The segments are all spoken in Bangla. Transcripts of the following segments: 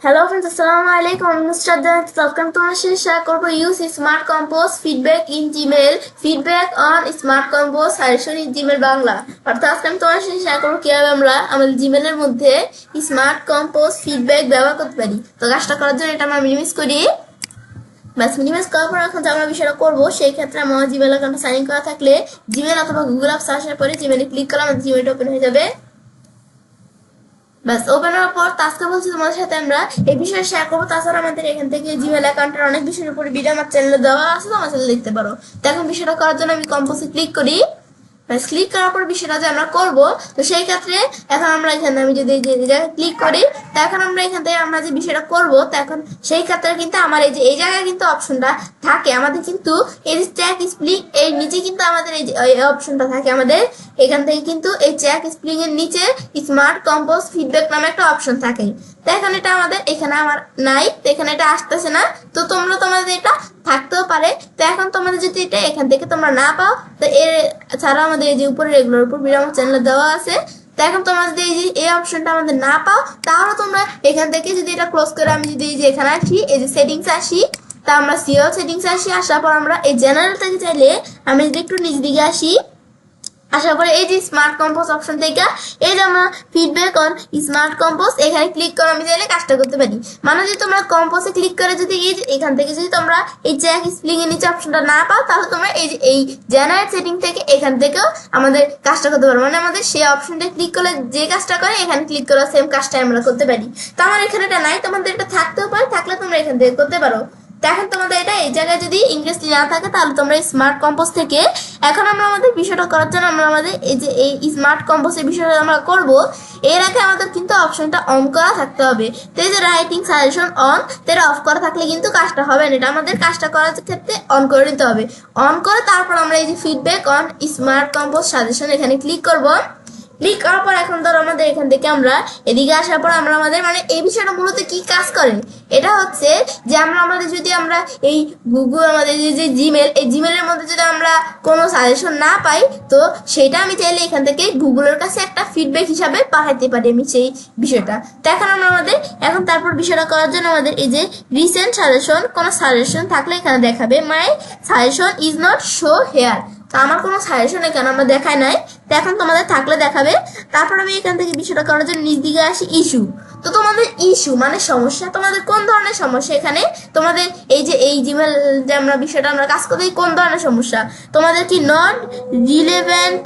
হ্যালো फ्रेंड्स, আসসালামু আলাইকুম। আমি নুসরাত জান্নাত। ওয়েলকাম টু আমার সাথে শেয়ার করব use smart compose feedback in Gmail, feedback on smart compose suggestion in Gmail Bangla. অর্থাৎ আজকে আমি তোমার সাথে শেয়ার করবো কিভাবে আমরা আমাদের জিমেলের মধ্যে স্মার্ট কম্পোজ ফিডব্যাক ব্যবহার করতে পারি। তো কাজটা করার জন্য এটা আমরা মিনিমাইজ করি। বাস মিনিমাইজ করার পর এখন যে আমরা বিষয়টা করবো, সেই ক্ষেত্রে আমার জিমেল অ্যাকাউন্টে সাইন ইন করা থাকলে জিমেল অথবা গুগল অ্যাপস আসার পরে জিমেলে ক্লিক করলে আমাদের জিমেলটা ওপেন হয়ে যাবে। বাস ওপেন হওয়ার পর আজকে বলছি তোমাদের সাথে আমরা এই বিষয়ে শেয়ার করবো। তাছাড়া আমাদের এখান থেকে জিমেল অ্যাকাউন্টের অনেক বিষয়ের উপরে ভিডিও আমার চ্যানেলে দেওয়া আছে, তোমার চ্যানেলে দেখতে পারো। তো এখন বিষয়টা করার জন্য আমি কম্পোজে ক্লিক করি। ক্লিক করার পর বিষয়টা যে আমরা করবো, তো সেই ক্ষেত্রে এখন আমরা এখানে আমি যদি ক্লিক করি, তো এখন আমরা এখান থেকে আমরা যে বিষয়টা করবো, তো এখন সেই ক্ষেত্রে কিন্তু আমার এই জায়গায় কিন্তু অপশনটা থাকে আমাদের, কিন্তু এই যে চ্যাক স্প্লিং এর নিচে কিন্তু আমাদের এই অপশনটা থাকে আমাদের। এখান থেকে কিন্তু এই চ্যাক স্প্লিং এর নিচে স্মার্ট কম্পোজ ফিডব্যাক নামে একটা অপশন থাকে। তো এখন এটা আমাদের এখানে আমার নাই, তো এখানে এটা আসতেছে না। তো তোমরা তোমাদের এটা থাকতেও পারে। তো এখন তোমাদের যদি এটা এখান থেকে তোমরা না পাও, তো এর ছাড়া আমাদের এই যে উপরে রেগুলার উপর ভিডিও আমার চ্যানেলে দেওয়া আছে। তো এখন তোমরা যদি এই অপশনটা আমাদের না পাও, তাহলে তোমরা এখান থেকে যদি এটা ক্লোজ করে আমি যদি এই যে এখানে আসি, এই যে সেটিংস আসি, তা আমরা সিও সেটিংস আসি। আসার পর আমরা এই জেনারেল থেকে চাইলে আমি যদি একটু নিচ দিকে আসি, আসার পরে এই যে স্মার্ট কম্পোজ অপশন থেকে এই যে আমরা ফিডব্যাক অন স্মার্ট কম্পোজ এখানে ক্লিক করে আমি চাইলে কাজটা করতে পারি। মানে যদি তোমরা কম্পোজে ক্লিক করে যদি এখান থেকে যদি তোমরা এই চ্যাক স্প্লিং এর নিচে অপশনটা না পাও, তাহলে তোমরা এই জেনারেল সেটিং থেকে এখান থেকেও আমাদের কাজটা করতে পারো। মানে আমাদের সেই অপশনটা ক্লিক করলে যে কাজটা করে এখানে ক্লিক করে সেম কাজটা আমরা করতে পারি। তো আমার এখানে এটা নাই, তোমাদের এটা থাকতেও পারে, থাকলে তোমরা এখান থেকে করতে পারো। এখন তোমাদের এটা এই জায়গায় যদি ইংলিশ না থাকে, তাহলে তোমরা স্মার্ট কম্পোজ থেকে এখন আমরা আমাদের বিষয়টা করার জন্য আমরা আমাদের এই যে এই স্মার্ট কম্পোজের বিষয়টা আমরা করব, এর আগে আমাদের কিন্তু অপশনটা অন করা থাকতে হবে। তো এই যে রাইটিং সাজেশন অন, এটা অফ করা থাকলে কিন্তু কাজটা হবে না। এটা আমাদের কাজটা করার ক্ষেত্রে অন করে নিতে হবে। অন করে তারপর আমরা এই যে feedback on smart compose suggestion এখানে ক্লিক করব। ক্লিক করার পর এখন ধরো আমাদের এখান থেকে আমরা এদিকে আসার পর আমরা আমাদের মানে এই বিষয়টা মূলত কি কাজ করে, এটা হচ্ছে যে আমরা আমাদের যদি আমরা এই গুগল আমাদের যে জিমেল, এই জিমেলের মধ্যে যদি আমরা কোনো সাজেশন না পাই, তো সেটা আমি চাইলে এখান থেকে গুগলের কাছে একটা ফিডব্যাক হিসাবে পাঠাতে পারি আমি সেই বিষয়টা। তো এখন আমরা আমাদের এখন তারপর বিষয়টা করার জন্য আমাদের এই যে রিসেন্ট সাজেশন, কোনো সাজেশন থাকলে এখানে দেখাবে my suggestion is not show here. তো আমার কোনো সাজেশন এখানে আমরা দেখায় নাই, তো এখন তোমাদের থাকলে দেখাবে। তারপর আমি এখান থেকে বিষয়টা করার জন্য নিচ দিকে আসি ইস্যু। তো তোমাদের ইস্যু মানে সমস্যা, তোমাদের কোন ধরনের সমস্যা, এখানে তোমাদের এই যে এই জিমেল যে আমরা বিষয়টা আমরা কাজ করতে কোন ধরনের সমস্যা, তোমাদের কি not relevant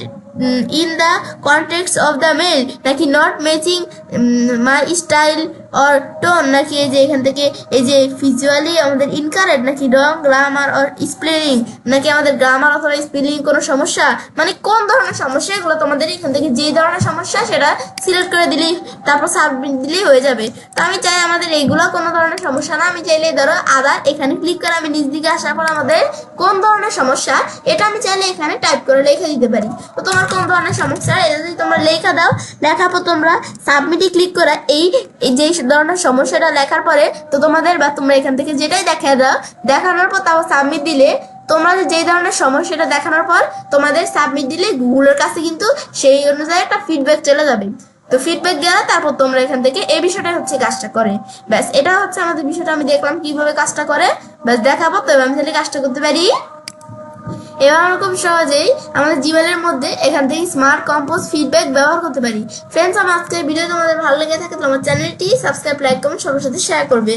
in the context of the mail, নাকি not matching my style or tone, নাকি এই যে এখান থেকে এই যে ভিজুয়ালি আমাদের ইনকারেক্ট, নাকি রং গ্রামার অর স্পেলিং, নাকি আমাদের গ্রামার অথবা স্পেলিং কোনো সমস্যা, মানে কোন ধরনের সমস্যা এগুলো তোমাদের এখান থেকে যে ধরনের সমস্যা সেটা সিলেক্ট করে দিলেই তারপর সাবমিট দিলেই হয়ে যাবে। তো আমি চাই আমাদের এইগুলো কোনো ধরনের সমস্যা না, আমি চাইলে ধরো আদার এখানে ক্লিক করে আমি নিচ দিকে আসার পর আমাদের কোন ধরনের সমস্যা এটা আমি চাইলে এখানে টাইপ করে লিখে দিতে পারি। তো তোমার কোন ধরনের সমস্যা এটা যদি তোমরা লেখা দাও, লেখার পর তোমরা সাবমিটে ক্লিক করে এই যে ধরনের সমস্যাটা লেখার পরে তো তোমাদের বা তোমরা এখান থেকে যেটাই দেখা দাও, দেখানোর পর তাও সাবমিট দিলে তোমরা যে ধরনের সমস্যাটা দেখানোর পর তোমাদের সাবমিট দিলে গুগলের কাছে কিন্তু সেই অনুযায়ী একটা ফিডব্যাক চলে যাবে। তো ফিডব্যাক গেলে তারপর তোমরা এখান থেকে এই বিষয়টা হচ্ছে কাজটা করে। ব্যাস এটা হচ্ছে আমাদের বিষয়টা, আমি দেখলাম কিভাবে কাজটা করে, ব্যাস দেখাবো। তো আমি তাহলে কাজটা করতে পারি। এবার আমরা খুব সহজেই আমাদের জিমেলের মধ্যে এখান থেকে স্মার্ট কম্পোজ ফিডব্যাক ব্যবহার করতে পারি। ফ্রেন্ডস, আমার আজকের ভিডিও তোমাদের ভালো লেগে থাকে তো আমার চ্যানেলটি সাবস্ক্রাইব, লাইক, কমেন্ট সবার সাথে শেয়ার করবে।